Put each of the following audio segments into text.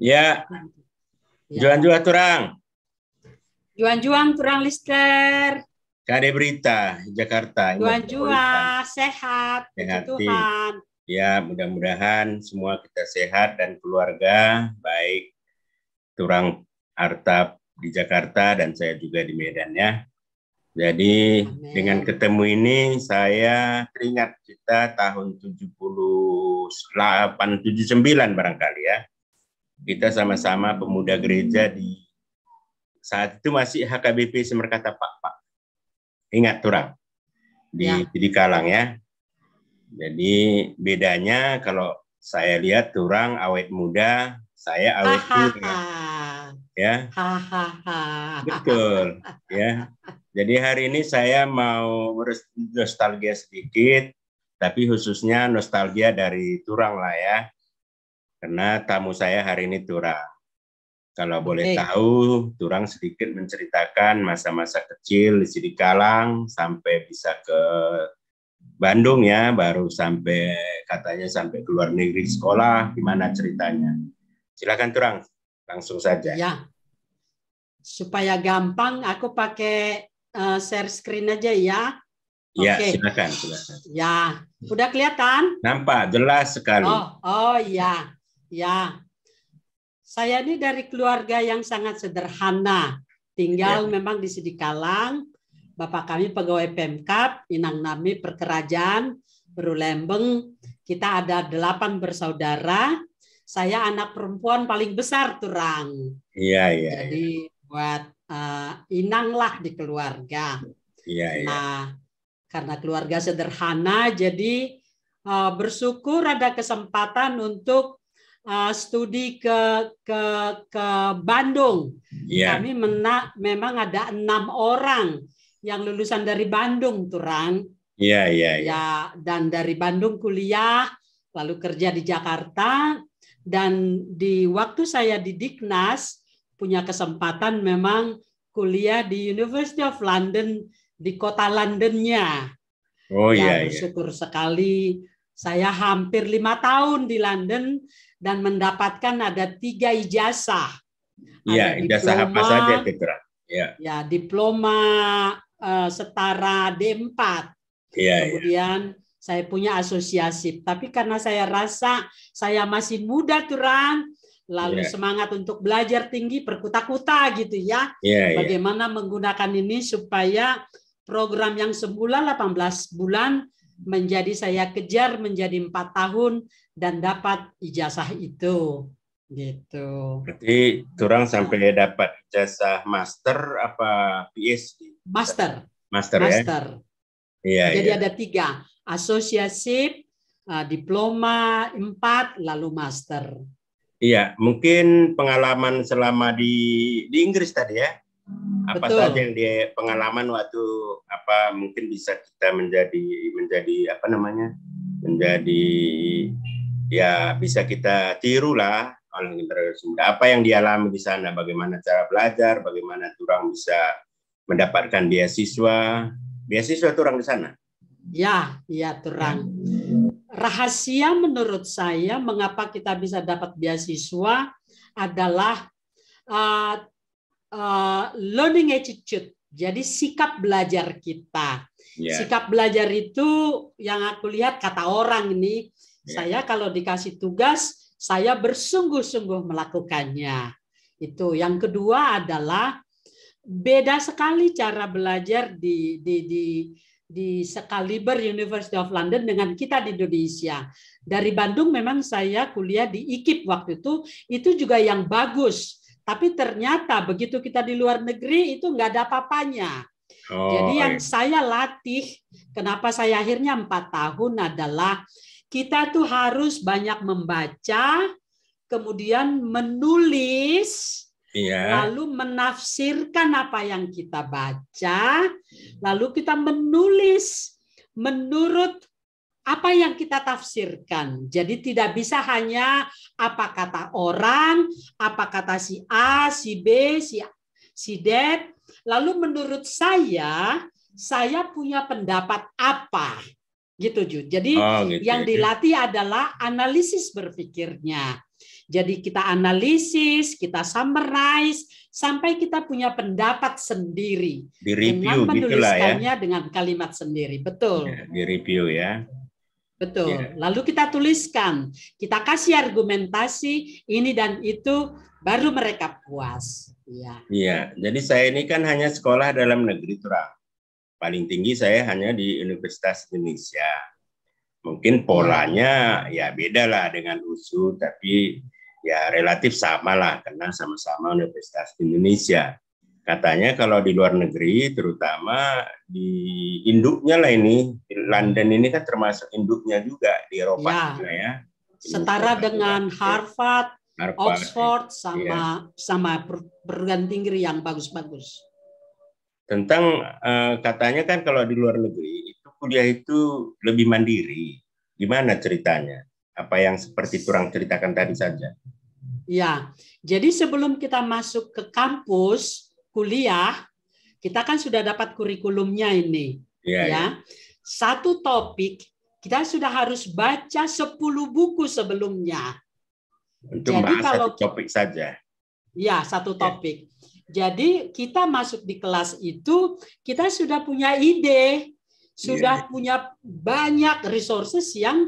Ya, Ya. juan-juan turang. Juang-juang turang lister. Kade berita Jakarta. Juang-juang sehat, puji Sehat. Tuhan. Ya, mudah-mudahan semua kita sehat dan keluarga baik. Turang Artap di Jakarta dan saya juga di Medan ya. Jadi Amen. dengan ketemu ini saya teringat kita tahun 78, 79 barangkali ya. Kita sama-sama pemuda gereja di saat itu masih HKBP Semerkata Pak. Ingat turang di Kalang ya. Jadi bedanya kalau saya lihat turang awet muda, saya awet tua. Ya. Betul ya. Jadi hari ini saya mau nostalgia sedikit, tapi khususnya nostalgia dari turang lah ya. Karena tamu saya hari ini turang. Kalau boleh tahu, turang sedikit menceritakan masa-masa kecil di Sidikalang sampai bisa ke Bandung ya, baru sampai katanya sampai ke luar negeri sekolah, gimana ceritanya? Silakan turang, langsung saja. Ya, supaya gampang aku pakai share screen aja ya. Ya, Oke. silakan. Ya, udah kelihatan? Nampak jelas sekali. Oh ya, ya. Saya ini dari keluarga yang sangat sederhana. Tinggal memang di Sidikalang. Bapak kami pegawai Pemkab, Inang Nami Perkerajaan, Berulembeng. Kita ada 8 bersaudara. Saya anak perempuan paling besar turang. Iya. Jadi buat Inang lah di keluarga. Iya. Nah, karena keluarga sederhana, jadi bersyukur ada kesempatan untuk studi ke Bandung. Kami memang ada 6 orang yang lulusan dari Bandung, turang. Iya. Ya, dan dari Bandung kuliah, lalu kerja di Jakarta, dan di waktu saya di Diknas punya kesempatan memang kuliah di University of London di kota Londonnya. Oh iya. Bersyukur sekali. Saya hampir 5 tahun di London dan mendapatkan ada 3 ijazah. Iya, ijazah apa saja Petra? Ya, diploma setara D4. Kemudian saya punya asosiasi. Tapi karena saya rasa saya masih muda turang, lalu semangat untuk belajar tinggi, berkuta-kuta gitu ya. Bagaimana menggunakan ini supaya program yang semula 18 bulan menjadi saya kejar menjadi 4 tahun dan dapat ijazah itu. Gitu. Berarti turang sampai dapat ijazah master apa PhD? Master ya. Iya. Jadi ada 3, associate, diploma 4, lalu master. Iya, mungkin pengalaman selama di Inggris tadi ya. Apa saja yang dia pengalaman waktu apa mungkin bisa kita menjadi apa namanya? Menjadi ya bisa kita tiru lah oleh generasi muda. Apa yang dialami di sana, bagaimana cara belajar, bagaimana turang bisa mendapatkan beasiswa turang di sana. Ya turang. Rahasia menurut saya mengapa kita bisa dapat beasiswa adalah learning attitude. Jadi sikap belajar kita. Sikap belajar itu yang aku lihat kata orang ini, saya kalau dikasih tugas, saya bersungguh-sungguh melakukannya. Itu. Yang kedua adalah beda sekali cara belajar di sekaliber University of London dengan kita di Indonesia. Dari Bandung memang saya kuliah di IKIP waktu itu juga yang bagus. Tapi ternyata begitu kita di luar negeri itu nggak ada apa-apanya. Jadi yang saya latih, kenapa saya akhirnya 4 tahun adalah kita tuh harus banyak membaca, kemudian menulis, lalu menafsirkan apa yang kita baca, lalu kita menulis menurut apa yang kita tafsirkan. Jadi tidak bisa hanya apa kata orang, apa kata si A, si B, si D. Lalu menurut saya punya pendapat apa. Gitu, Ju. Jadi yang dilatih adalah analisis berpikirnya. Jadi kita analisis, kita summarize, sampai kita punya pendapat sendiri. Di review dengan menuliskannya ya. Dengan kalimat sendiri. Betul. Ya, di review ya. Betul. Ya. Lalu kita tuliskan, kita kasih argumentasi ini dan itu, baru mereka puas. Ya. Iya. Jadi saya ini kan hanya sekolah dalam negeri Turang. Paling tinggi saya hanya di Universitas Indonesia. Mungkin polanya ya beda lah dengan USU, tapi ya relatif sama lah karena sama-sama Universitas Indonesia. Katanya kalau di luar negeri, terutama di induknya lah ini, London ini kan termasuk induknya juga di Eropa ya. Juga ya. Setara dengan Harvard, Oxford, sama perguruan tinggi yang bagus-bagus. Tentang katanya kan kalau di luar negeri itu kuliah itu lebih mandiri. Gimana ceritanya? Apa yang seperti Turang ceritakan tadi saja? Ya, jadi sebelum kita masuk ke kampus kuliah, kita kan sudah dapat kurikulumnya ini. Ya. Satu topik kita sudah harus baca 10 buku sebelumnya. Untuk jadi kalau satu topik saja. Ya, satu topik. Jadi kita masuk di kelas itu, kita sudah punya ide, sudah punya banyak resources yang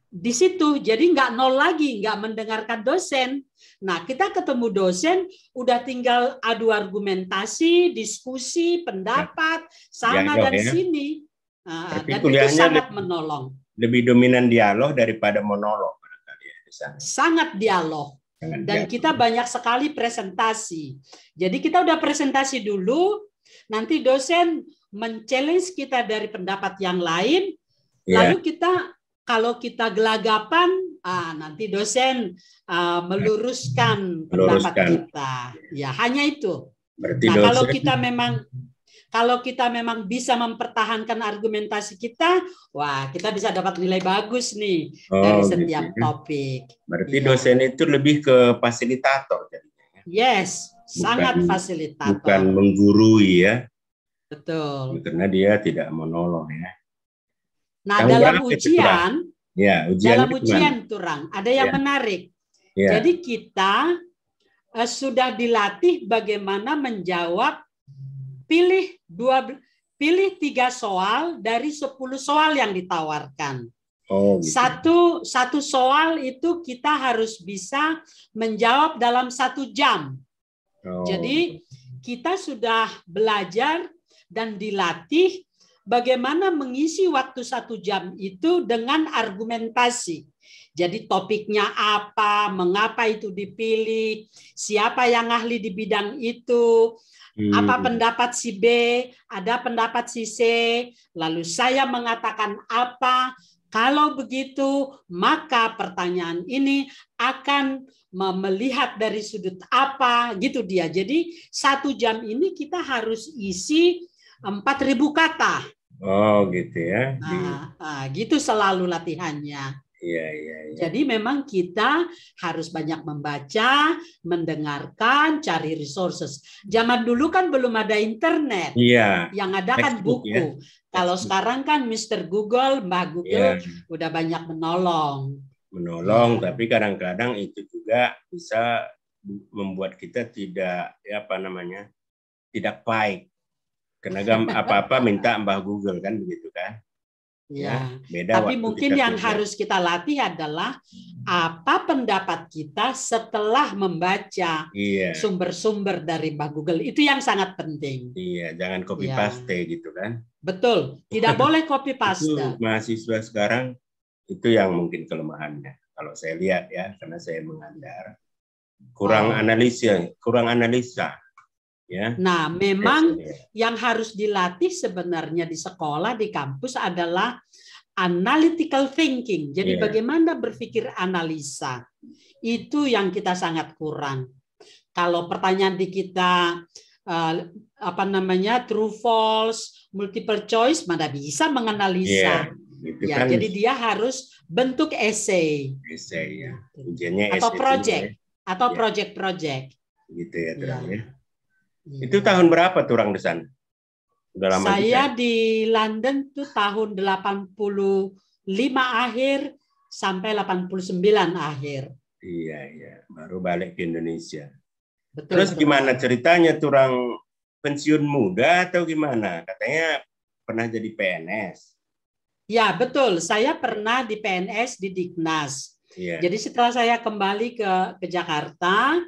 di situ. Jadi nggak nol lagi, nggak mendengarkan dosen. Nah, kita ketemu dosen, udah tinggal adu argumentasi, diskusi, pendapat, sana dan sini. Dan itu sangat menolong. Lebih dominan dialog daripada monolog. Sangat dialog. Dan kita banyak sekali presentasi. Jadi kita udah presentasi dulu, nanti dosen men-challenge kita dari pendapat yang lain, lalu kita kalau kita gelagapan, nanti dosen meluruskan pendapat kita. Ya, hanya itu. Berarti nah, kalau kita memang bisa mempertahankan argumentasi kita, wah, kita bisa dapat nilai bagus nih dari setiap topik. Berarti dosen itu lebih ke fasilitator jadinya. Yes, sangat fasilitator. Bukan menggurui ya. Betul. Karena dia tidak monolog ya. Nah, dalam ujian Turang ada yang menarik. Ya. Jadi kita sudah dilatih bagaimana menjawab pilih 3 soal dari 10 soal yang ditawarkan. Gitu. Satu soal itu kita harus bisa menjawab dalam 1 jam. Jadi kita sudah belajar dan dilatih bagaimana mengisi waktu 1 jam itu dengan argumentasi. Jadi topiknya apa, mengapa itu dipilih, siapa yang ahli di bidang itu, apa pendapat si B, ada pendapat si C, lalu saya mengatakan apa. Kalau begitu, maka pertanyaan ini akan melihat dari sudut apa, gitu dia. Jadi 1 jam ini kita harus isi 4.000 kata. Oh gitu ya. Gitu selalu latihannya. Iya. Jadi memang kita harus banyak membaca, mendengarkan, cari resources. Zaman dulu kan belum ada internet. Iya. Yang ada kan buku. Ya. Kalau sekarang kan Mr. Google, Mbak Google udah banyak menolong. Tapi kadang-kadang itu juga bisa membuat kita tidak tidak baik. Karena apa-apa minta Mbah Google kan begitu kan? Ya, beda. Tapi mungkin yang harus kita latih adalah apa pendapat kita setelah membaca sumber-sumber dari Mbah Google. Itu yang sangat penting. Iya, jangan copy paste gitu kan? Betul, tidak boleh copy paste. Itu mahasiswa sekarang itu yang mungkin kelemahannya. Kalau saya lihat ya, karena saya mengajar, kurang analisa. Ya. Nah, memang yang harus dilatih sebenarnya di sekolah, di kampus adalah analytical thinking. Jadi bagaimana berpikir analisa. Itu yang kita sangat kurang. Kalau pertanyaan di kita true false, multiple choice, mana bisa menganalisa. Kan, jadi dia harus bentuk essay. Essay ya. Ujiannya atau project atau project. Gitu ya, Turang ya. Itu tahun berapa Turang di sana? Udah lama saya juga. Di London tuh tahun 85 akhir sampai 89 akhir. Iya, iya, baru balik ke Indonesia. Betul, Terus gimana ceritanya Turang pensiun muda atau gimana? Katanya pernah jadi PNS. Ya, betul. Saya pernah di PNS di Dignas. Iya. Jadi setelah saya kembali ke Jakarta,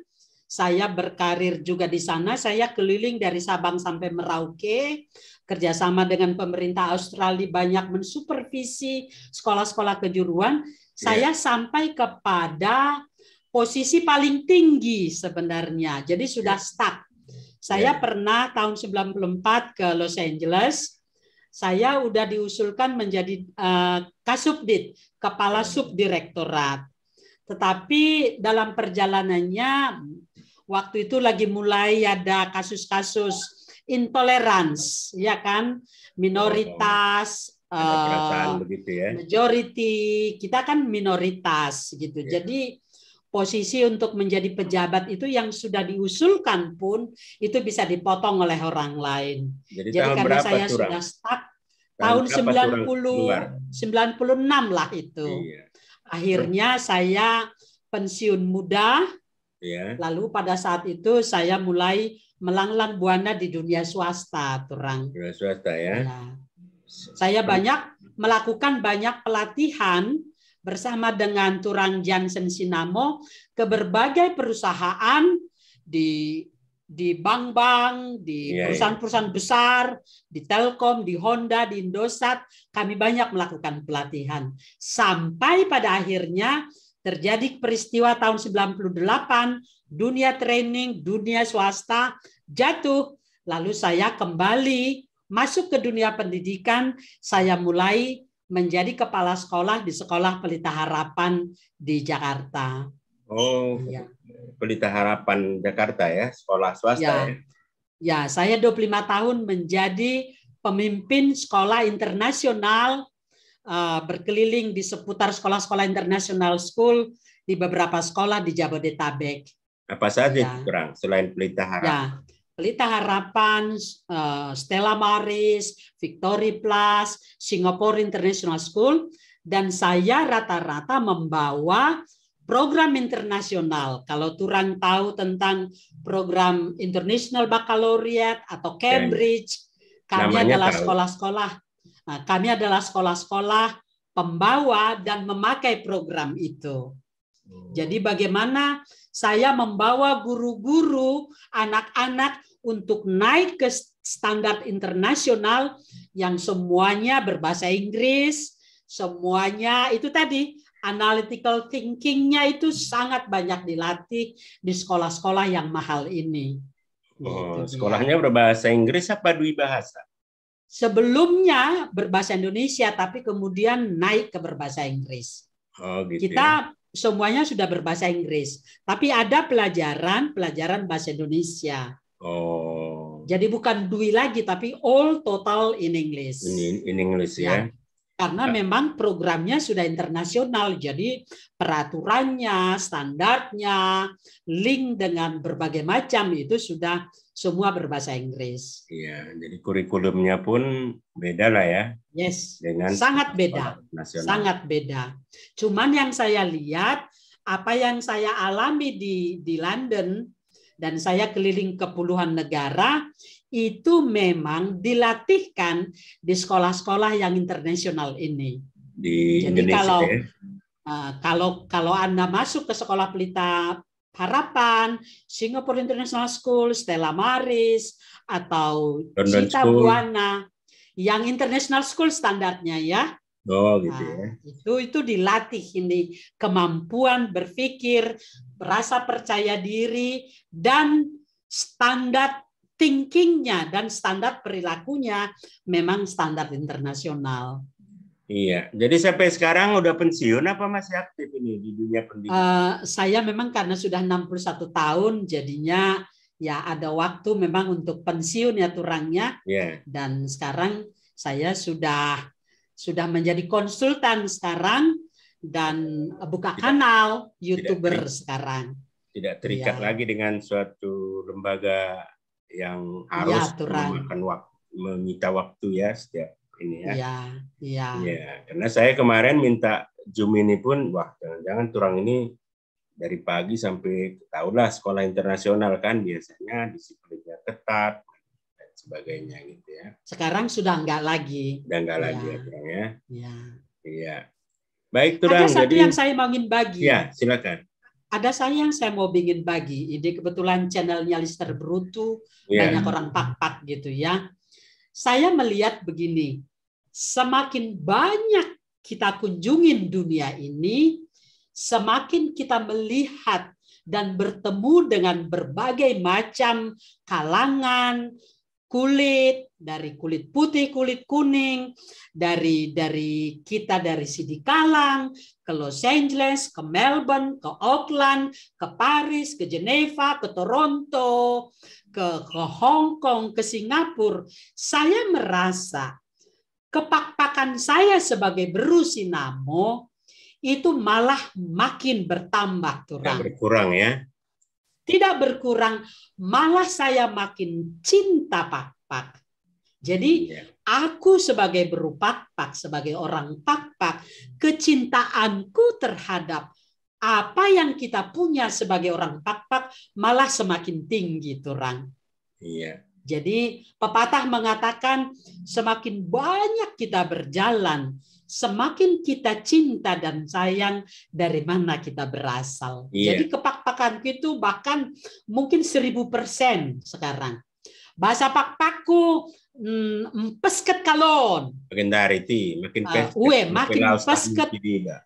saya berkarir juga di sana. Saya keliling dari Sabang sampai Merauke, kerjasama dengan pemerintah Australia, banyak mensupervisi sekolah-sekolah kejuruan. Saya sampai kepada posisi paling tinggi sebenarnya. Jadi sudah stuck. Saya pernah tahun 94 ke Los Angeles. Saya udah diusulkan menjadi Kasubdit, Kepala Subdirektorat. Tetapi dalam perjalanannya, waktu itu lagi mulai ada kasus-kasus intolerans, ya kan, minoritas, begitu ya. majority, kita kan minoritas gitu. Jadi posisi untuk menjadi pejabat itu yang sudah diusulkan pun itu bisa dipotong oleh orang lain. Jadi karena saya sudah stuck tahun 96 lah itu. Akhirnya saya pensiun muda. Lalu pada saat itu saya mulai melanglang buana di dunia swasta, Turang. Dunia swasta ya. Saya melakukan banyak pelatihan bersama dengan Turang Jansen Sinamo ke berbagai perusahaan di bank-bank, di perusahaan-perusahaan besar, di Telkom, di Honda, di Indosat, kami banyak melakukan pelatihan. Sampai pada akhirnya terjadi peristiwa tahun 98, dunia training, dunia swasta jatuh. Lalu saya kembali masuk ke dunia pendidikan, saya mulai menjadi kepala sekolah di Sekolah Pelita Harapan di Jakarta. Oh, ya. Pelita Harapan Jakarta ya, sekolah swasta ya. Ya, saya 25 tahun menjadi pemimpin sekolah internasional, berkeliling di seputar sekolah-sekolah internasional school di beberapa sekolah di Jabodetabek. Apa saja kurang selain Pelita Harapan? Ya, Pelita Harapan, Stella Maris, Victory Plus, Singapore International School, dan saya rata-rata membawa program internasional. Kalau Turang tahu tentang program International Baccalaureate atau Cambridge, kami adalah sekolah-sekolah pembawa dan memakai program itu. Jadi bagaimana saya membawa guru-guru, anak-anak untuk naik ke standar internasional yang semuanya berbahasa Inggris, semuanya itu tadi, analytical thinking-nya itu sangat banyak dilatih di sekolah-sekolah yang mahal ini. Sekolahnya berbahasa Inggris apa dui bahasa? Sebelumnya berbahasa Indonesia, tapi kemudian naik ke berbahasa Inggris. Kita semuanya sudah berbahasa Inggris, tapi ada pelajaran bahasa Indonesia. Jadi bukan dui lagi, tapi all total in English. In English ya. Karena memang programnya sudah internasional, jadi peraturannya, standarnya, link dengan berbagai macam itu sudah semua berbahasa Inggris. Iya, jadi kurikulumnya pun beda lah ya. Yes, dengan sangat beda, sangat beda. Cuman yang saya lihat, apa yang saya alami di London, dan saya keliling ke puluhan negara, itu memang dilatihkan di sekolah-sekolah yang internasional ini. Jadi Indonesia, kalau Anda masuk ke Sekolah Pelita Harapan, Singapore International School, Stella Maris, atau Cita Buana, yang international school standarnya ya. Gitu ya. Itu dilatih ini kemampuan berpikir, rasa percaya diri, dan standar thinking-nya dan standar perilakunya memang standar internasional. Iya, jadi sampai sekarang udah pensiun apa masih aktif ini di dunia pendidikan? Saya memang karena sudah 61 tahun, jadinya ya ada waktu memang untuk pensiun ya Turangnya. Dan sekarang saya sudah menjadi konsultan sekarang dan buka kanal YouTuber sekarang. Tidak terikat lagi dengan suatu lembaga yang harus memakan waktu, menyita waktu ya setiap ini ya. Iya. Karena saya kemarin minta Zoom ini pun, wah jangan-jangan turang ini dari pagi sampai tahulah sekolah internasional kan biasanya disiplinnya ketat dan sebagainya gitu ya. Sekarang sudah enggak lagi. Udah enggak lagi ya turang ya. Ya. Iya. Baik turang. Ada satu jadi, yang saya mau ingin bagi. Ya silakan. Ada yang saya mau ingin bagi. Ini kebetulan channelnya Lister Brutu, banyak orang pak-pak gitu ya. Saya melihat begini, semakin banyak kita kunjungin dunia ini, semakin kita melihat dan bertemu dengan berbagai macam kalangan, kulit, dari kulit putih, kulit kuning, dari kita dari Sidikalang, ke Los Angeles, ke Melbourne, ke Auckland, ke Paris, ke Geneva, ke Toronto, ke Hong Kong, ke Singapura. Saya merasa kepakpakan saya sebagai Berusinamo itu malah makin bertambah turang. Berkurang ya. Tidak berkurang, malah saya makin cinta pak-pak. Jadi aku sebagai berupakpak, sebagai orang pak-pak, kecintaanku terhadap apa yang kita punya sebagai orang pak-pak malah semakin tinggi turang. Iya. Jadi pepatah mengatakan semakin banyak kita berjalan, semakin kita cinta dan sayang dari mana kita berasal. Iya. Jadi kepakpakan itu bahkan mungkin 1000% sekarang. Bahasa pakpaku pesket kalon. Makin dari ti, makin pesket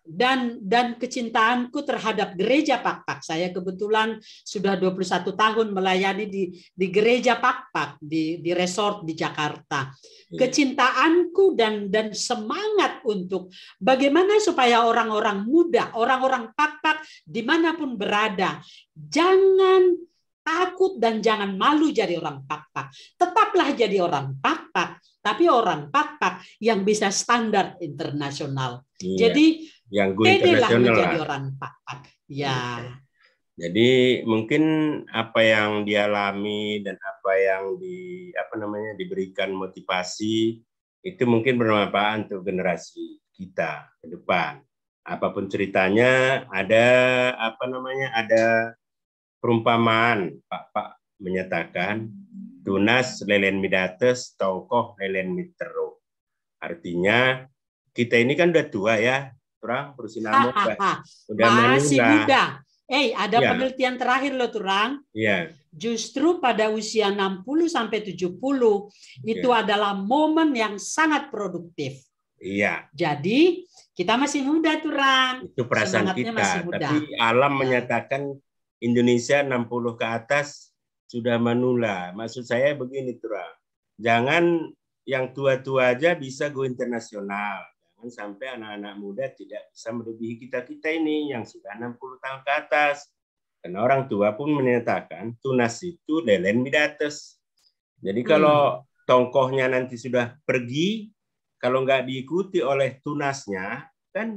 dan kecintaanku terhadap gereja pakpak. Saya kebetulan sudah 21 tahun melayani di gereja pakpak di resort di Jakarta. Kecintaanku dan semangat untuk bagaimana supaya orang-orang muda, orang-orang pakpak dimanapun berada, jangan takut dan jangan malu jadi orang pak-pak. Tetaplah jadi orang pak-pak, tapi orang pak-pak yang bisa standar internasional. Iya. Jadi yang pedelah menjadi orang pak-pak. Ya. Jadi mungkin apa yang dialami dan apa yang diberikan motivasi itu mungkin bermanfaat untuk generasi kita ke depan. Apapun ceritanya, ada perumpamaan Pak menyatakan tunas lelen midates tokoh lelen mitero. Artinya kita ini kan udah tua ya, Turang Berusinamo udah masih muda. Ada penelitian terakhir loh Turang. Iya. Justru pada usia 60 sampai 70 itu adalah momen yang sangat produktif. Iya. Jadi kita masih muda Turang. Itu perasaan kita. Tapi alam menyatakan Indonesia 60 ke atas sudah manula. Maksud saya begini, Turang. Jangan yang tua-tua aja bisa go internasional. Jangan sampai anak-anak muda tidak bisa melebihi kita-kita ini yang sudah 60 tahun ke atas. Karena orang tua pun menyatakan tunas itu lelen midates. Jadi kalau tongkohnya nanti sudah pergi, kalau nggak diikuti oleh tunasnya, kan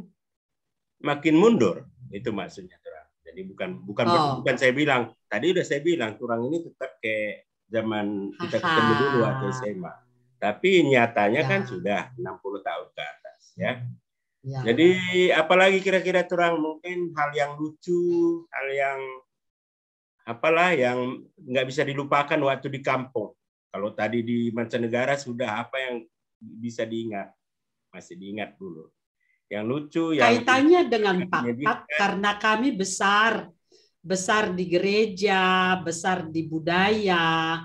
makin mundur. Itu maksudnya, Turang. Jadi bukan saya bilang, tadi udah saya bilang Turang ini tetap kayak zaman kita ketemu dulu atau SMA. Tapi nyatanya kan sudah 60 tahun ke atas ya. Jadi apalagi kira-kira Turang, mungkin hal yang lucu, hal yang yang nggak bisa dilupakan waktu di kampung. Kalau tadi di mancanegara sudah apa yang bisa diingat, masih diingat dulu. Yang lucu kaitannya dengan pak-pak karena kami besar di gereja, besar di budaya.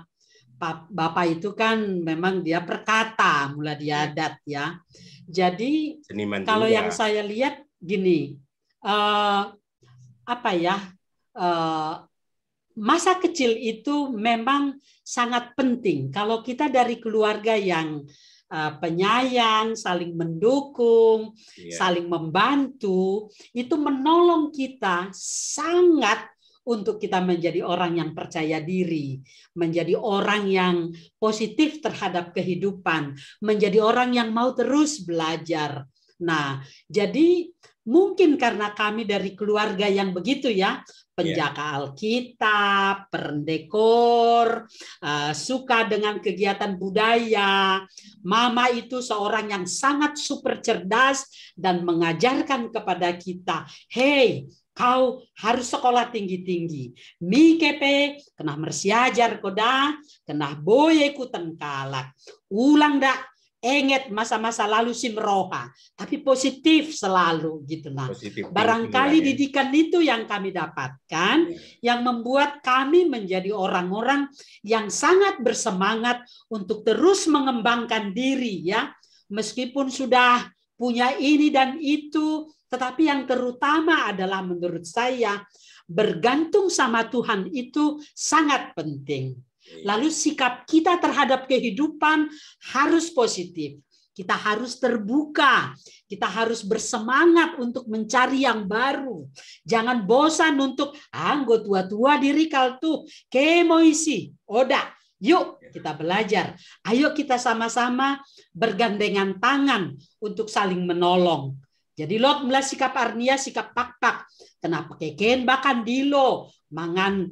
Bapak itu kan memang dia perkata, mulai dia adat ya. Jadi seniman kalau juga. Yang saya lihat gini, masa kecil itu memang sangat penting. Kalau kita dari keluarga yang penyayang, saling mendukung, saling membantu, itu menolong kita sangat untuk kita menjadi orang yang percaya diri, menjadi orang yang positif terhadap kehidupan, menjadi orang yang mau terus belajar. Nah, jadi Mungkin karena kami dari keluarga yang begitu ya, penjaga Alkitab, pendekor, suka dengan kegiatan budaya. Mama itu seorang yang sangat super cerdas dan mengajarkan kepada kita, hey, kau harus sekolah tinggi-tinggi. Mi kepe, kena mersiajar koda, kena boye kutan kalak. Ulang dak, ingat masa-masa lalu si meroha, tapi positif selalu gitu nah. Positif Barangkali didikan itu yang kami dapatkan, yang membuat kami menjadi orang-orang yang sangat bersemangat untuk terus mengembangkan diri ya, meskipun sudah punya ini dan itu, tetapi yang terutama adalah menurut saya bergantung sama Tuhan itu sangat penting. Lalu sikap kita terhadap kehidupan harus positif. Kita harus terbuka. Kita harus bersemangat untuk mencari yang baru. Jangan bosan untuk anggo tua-tua diri kal tuh. Kemo isi. Oda. Yuk kita belajar. Ayo kita sama-sama bergandengan tangan untuk saling menolong. Jadi lot mulai sikap arnia, sikap pak-pak. Kenapa keken bahkan dilo. Mangan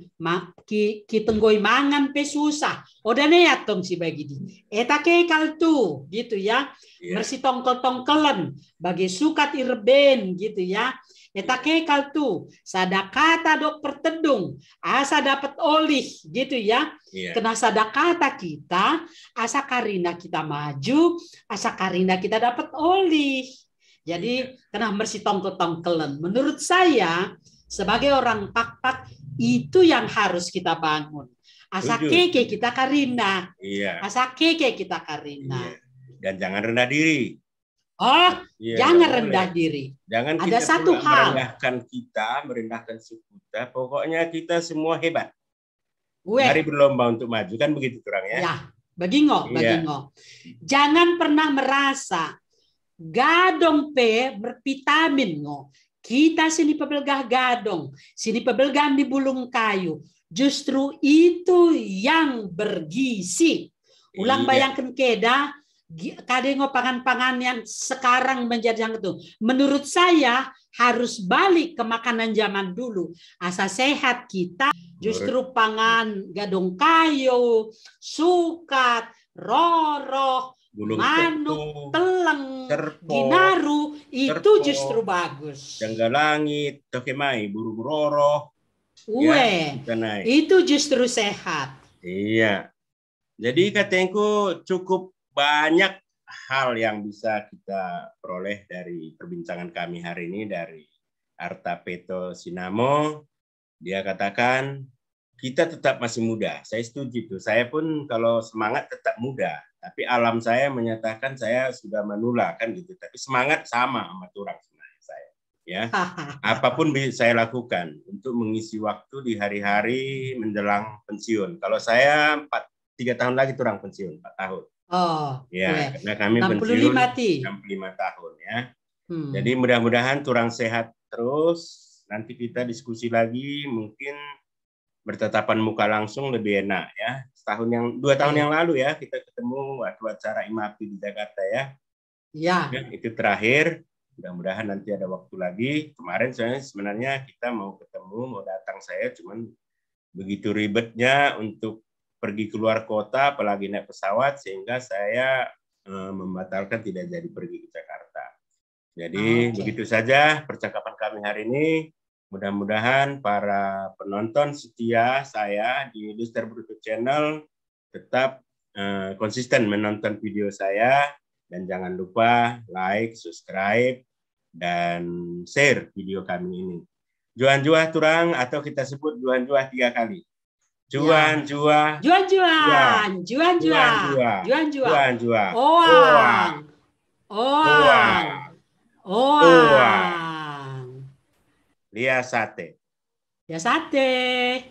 ki tenggoi mangan pe susah. Oda ne ya tong si bagi di. Eta ke kaltu gitu ya. Mersi tongkel-tongkelen bagi sukat irben gitu ya. Eta ke kaltu. Sadakata dok pertedung. Asa dapat olih gitu ya. Kena sadakata kita. Asa karina kita maju. Asa karina kita dapat olih. Jadi kena mersi tongkel-tongkelen. Menurut saya sebagai orang pak-pak itu yang harus kita bangun. Asa keke kita karina. Asa keke kita karina. Dan jangan rendah diri. Oh, jangan rendah diri. Jangan ada kita satu hal. Merendahkan kita, merendahkan suku kita. Pokoknya kita semua hebat. Mari berlomba untuk maju, kan begitu kurang ya? Ya, bagingo. Jangan pernah merasa gadong pe bervitamin ngo. Kita sini pebelgah gadong, sini pebelgah di bulung kayu. Justru itu yang bergizi. Ulang bayangkan keda, kadengo pangan-pangan yang sekarang menjadi yang itu. Menurut saya harus balik ke makanan zaman dulu. Asa sehat kita, justru pangan gadong kayu, sukat, roroh, manuk, teleng, ginaru, itu justru bagus. Jangga langit, tokemai, burung roroh. Itu justru sehat. Iya. Jadi katengku cukup banyak hal yang bisa kita peroleh dari perbincangan kami hari ini dari Arta Peto Sinamo. Dia katakan kita tetap masih muda. Saya setuju tuh. Saya pun kalau semangat tetap muda. Tapi alam saya menyatakan saya sudah menula kan gitu. Tapi semangat sama turang sebenarnya saya. Ya, apapun bisa saya lakukan untuk mengisi waktu di hari-hari menjelang pensiun. Kalau saya 3 tahun lagi turang pensiun, 4 tahun. Oh, ya, karena kami 65 pensiun 65 tahun ya. Jadi mudah-mudahan turang sehat terus. Nanti kita diskusi lagi, mungkin bertatapan muka langsung lebih enak ya. 2 tahun yang lalu ya kita ketemu waktu acara IMAPI di Jakarta ya. Ya. Itu terakhir. Mudah-mudahan nanti ada waktu lagi. Kemarin sebenarnya kita mau ketemu, mau datang saya, cuman begitu ribetnya untuk pergi keluar kota, apalagi naik pesawat, sehingga saya membatalkan tidak jadi pergi ke Jakarta. Jadi begitu saja percakapan kami hari ini. Mudah-mudahan para penonton setia saya di Luster Bruto Channel tetap konsisten menonton video saya, dan jangan lupa like, subscribe, dan share video kami ini. Juan juah turang, atau kita sebut juan juah 3 kali. Juan juah. Juan juan. Juan juan. Juan juan. Oang. Oang. Oang. Lia sate. Ya sate.